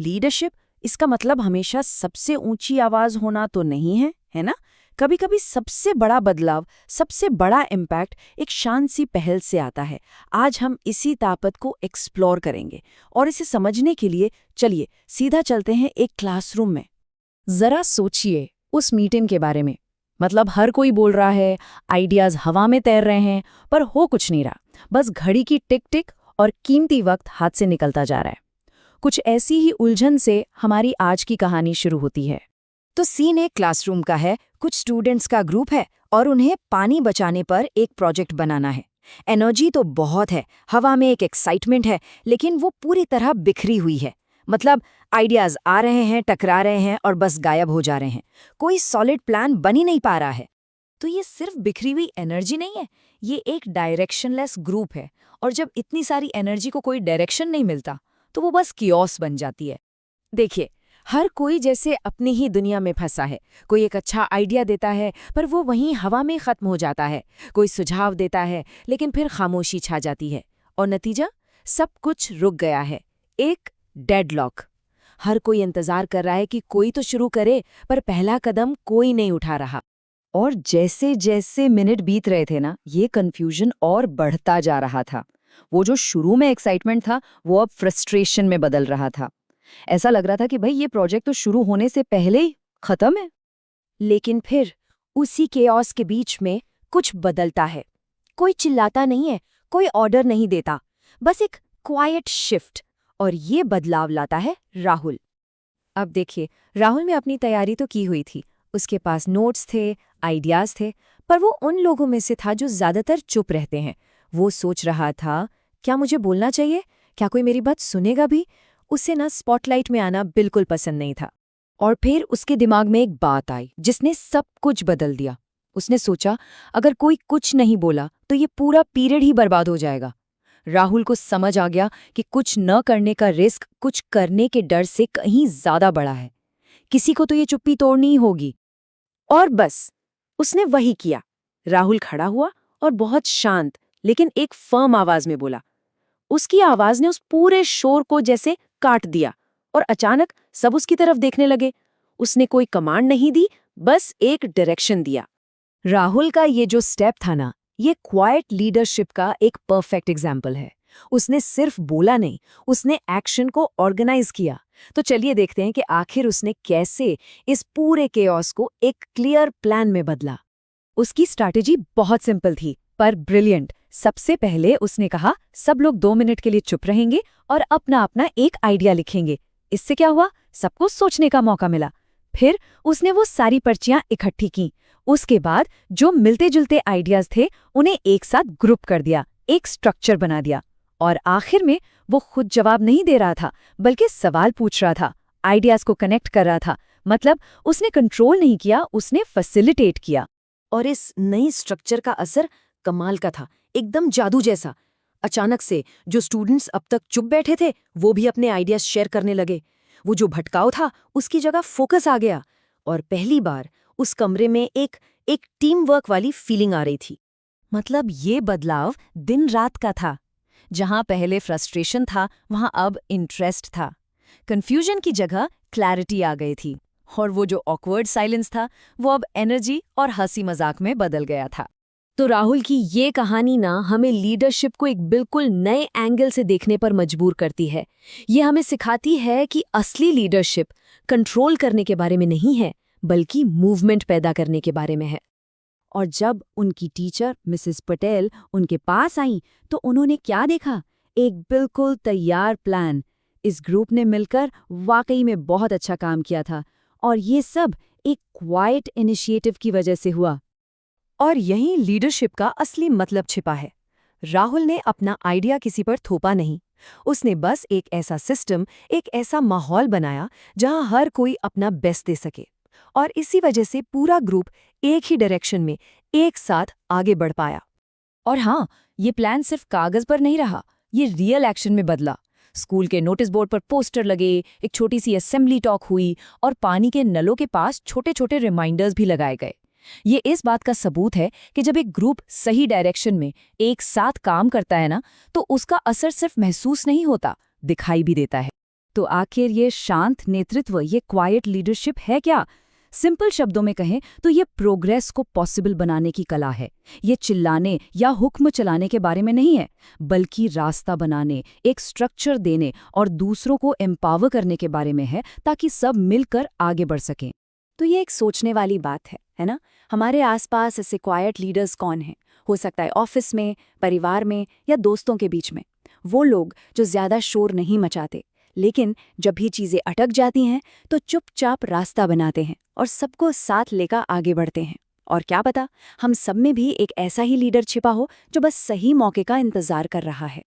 Leadership, इसका मतलब हमेशा सबसे ऊंची आवाज होना तो नहीं है, है ना? कभी कभी सबसे बड़ा बदलाव, सबसे बड़ा इम्पैक्ट एक शांत सी पहल से आता है। आज हम इसी ताकत को एक्सप्लोर करेंगे और इसे समझने के लिए चलिए सीधा चलते हैं एक क्लासरूम में। जरा सोचिए उस मीटिंग के बारे में। मतलब हर कोई बोल रहा है, आइडियाज हवा में तैर रहे हैं, पर हो कुछ नहीं रहा। बस घड़ी की टिक टिक और कीमती वक्त हाथ से निकलता जा रहा है। कुछ ऐसी ही उलझन से हमारी आज की कहानी शुरू होती है। तो सीन एक क्लासरूम का है। कुछ स्टूडेंट्स का ग्रुप है और उन्हें पानी बचाने पर एक प्रोजेक्ट बनाना है। एनर्जी तो बहुत है, हवा में एक एक्साइटमेंट है, लेकिन वो पूरी तरह बिखरी हुई है। मतलब आइडियाज आ रहे हैं, टकरा रहे हैं और बस गायब हो जा रहे हैं। कोई सॉलिड प्लान बन ही नहीं पा रहा है। तो ये सिर्फ बिखरी हुई एनर्जी नहीं है, ये एक डायरेक्शनलेस ग्रुप है। और जब इतनी सारी एनर्जी को कोई डायरेक्शन नहीं मिलता, तो वो बस कियोस बन जाती है। देखिए, हर कोई जैसे अपनी ही दुनिया में फंसा है। कोई एक अच्छा आइडिया देता है, पर वो वहीं हवा में खत्म हो जाता है। कोई सुझाव देता है, लेकिन फिर खामोशी छा जाती है। और नतीजा, सब कुछ रुक गया है। एक डेडलॉक। हर कोई इंतजार कर रहा है कि कोई तो शुरू करे, पर पहला कदम कोई नहीं उठा रहा। और जैसे जैसे मिनट बीत रहे थे ना, ये कंफ्यूजन और बढ़ता जा रहा था। वो जो शुरू में एक्साइटमेंट था, वो अब फ्रस्ट्रेशन में बदल रहा था। ऐसा लग रहा था कि भाई ये प्रोजेक्ट तो शुरू होने से पहले ही खत्म है। लेकिन फिर उसी केओस के बीच में कुछ बदलता है। कोई चिल्लाता नहीं है, कोई ऑर्डर नहीं देता, बस एक क्वाइट शिफ्ट। और ये बदलाव लाता है राहुल। अब देखिए, राहुल ने अपनी तैयारी तो की हुई थी। उसके पास नोट्स थे, आइडियाज थे, पर वो उन लोगों में से था जो ज्यादातर चुप रहते हैं। वो सोच रहा था, क्या मुझे बोलना चाहिए? क्या कोई मेरी बात सुनेगा भी? उसे ना स्पॉटलाइट में आना बिल्कुल पसंद नहीं था। और फिर उसके दिमाग में एक बात आई जिसने सब कुछ बदल दिया। उसने सोचा, अगर कोई कुछ नहीं बोला तो ये पूरा पीरियड ही बर्बाद हो जाएगा। राहुल को समझ आ गया कि कुछ न करने का रिस्क कुछ करने के डर से कहीं ज्यादा बड़ा है। किसी को तो ये चुप्पी तोड़नी ही होगी। और बस उसने वही किया। राहुल खड़ा हुआ और बहुत शांत लेकिन एक फर्म आवाज में बोला। उसकी आवाज ने उस पूरे शोर को जैसे काट दिया और अचानक सब उसकी तरफ देखने लगे। उसने कोई कमांड नहीं दी, बस एक डायरेक्शन दिया। राहुल का ये जो स्टेप था ना, ये क्वाइट लीडरशिप का एक परफेक्ट एग्जाम्पल है। उसने सिर्फ बोला नहीं, उसने एक्शन को ऑर्गेनाइज किया। तो चलिए देखते हैं कि आखिर उसने कैसे इस पूरे केओस को एक क्लियर प्लान में बदला। उसकी स्ट्रैटेजी बहुत सिंपल थी पर ब्रिलियंट। सबसे पहले उसने कहा, सब लोग 2 मिनट के लिए चुप रहेंगे और अपना अपना एक आइडिया लिखेंगे। इससे क्या हुआ? सबको सोचने का मौका मिला। फिर उसने वो सारी पर्चियां इकट्ठी की। उसके बाद जो मिलते जुलते आइडियाज थे उन्हें एक साथ ग्रुप कर दिया, एक स्ट्रक्चर बना दिया। और आखिर में वो खुद जवाब नहीं दे रहा था, बल्कि सवाल पूछ रहा था, आइडियाज को कनेक्ट कर रहा था। मतलब उसने कंट्रोल नहीं किया, उसने फैसिलिटेट किया। और इस नई स्ट्रक्चर का असर कमाल का था, एकदम जादू जैसा। अचानक से जो स्टूडेंट्स अब तक चुप बैठे थे वो भी अपने आइडियाज शेयर करने लगे। वो जो भटकाव था उसकी जगह फोकस आ गया। और पहली बार उस कमरे में एक टीम वर्क वाली फीलिंग आ रही थी। मतलब ये बदलाव दिन रात का था। जहां पहले फ्रस्ट्रेशन था वहां अब इंटरेस्ट था। कंफ्यूजन की जगह क्लैरिटी आ गई थी। और वो जो ऑकवर्ड साइलेंस था वो अब एनर्जी और हंसी मजाक में बदल गया था। तो राहुल की ये कहानी ना हमें लीडरशिप को एक बिल्कुल नए एंगल से देखने पर मजबूर करती है। ये हमें सिखाती है कि असली लीडरशिप कंट्रोल करने के बारे में नहीं है, बल्कि मूवमेंट पैदा करने के बारे में है। और जब उनकी टीचर मिसेस पटेल उनके पास आई तो उन्होंने क्या देखा? एक बिल्कुल तैयार प्लान। इस ग्रुप ने मिलकर वाकई में बहुत अच्छा काम किया था और ये सब एक क्वाइट इनिशिएटिव की वजह से हुआ। और यहीं लीडरशिप का असली मतलब छिपा है। राहुल ने अपना आइडिया किसी पर थोपा नहीं। उसने बस एक ऐसा सिस्टम, एक ऐसा माहौल बनाया जहां हर कोई अपना बेस्ट दे सके। और इसी वजह से पूरा ग्रुप एक ही डायरेक्शन में एक साथ आगे बढ़ पाया। और हाँ, ये प्लान सिर्फ कागज पर नहीं रहा, ये रियल एक्शन में बदला। स्कूल के नोटिस बोर्ड पर पोस्टर लगे, एक छोटी सी असेंबली टॉक हुई और पानी के नलों के पास छोटे छोटे रिमाइंडर्स भी लगाए गए। ये इस बात का सबूत है कि जब एक ग्रुप सही डायरेक्शन में एक साथ काम करता है ना, तो उसका असर सिर्फ महसूस नहीं होता, दिखाई भी देता है। तो आखिर ये शांत नेतृत्व, ये क्वाइट लीडरशिप है क्या? सिंपल शब्दों में कहें तो ये प्रोग्रेस को पॉसिबल बनाने की कला है। ये चिल्लाने या हुक्म चलाने के बारे में नहीं है, बल्कि रास्ता बनाने, एक स्ट्रक्चर देने और दूसरों को एम्पावर करने के बारे में है, ताकि सब मिलकर आगे बढ़ सकें। तो ये एक सोचने वाली बात है ना? हमारे आसपास ऐसे क्वाइट लीडर्स कौन हैं? हो सकता है ऑफिस में, परिवार में या दोस्तों के बीच में। वो लोग जो ज़्यादा शोर नहीं मचाते, लेकिन जब भी चीज़ें अटक जाती हैं तो चुपचाप रास्ता बनाते हैं और सबको साथ लेकर आगे बढ़ते हैं। और क्या पता, हम सब में भी एक ऐसा ही लीडर छिपा हो जो बस सही मौके का इंतज़ार कर रहा है।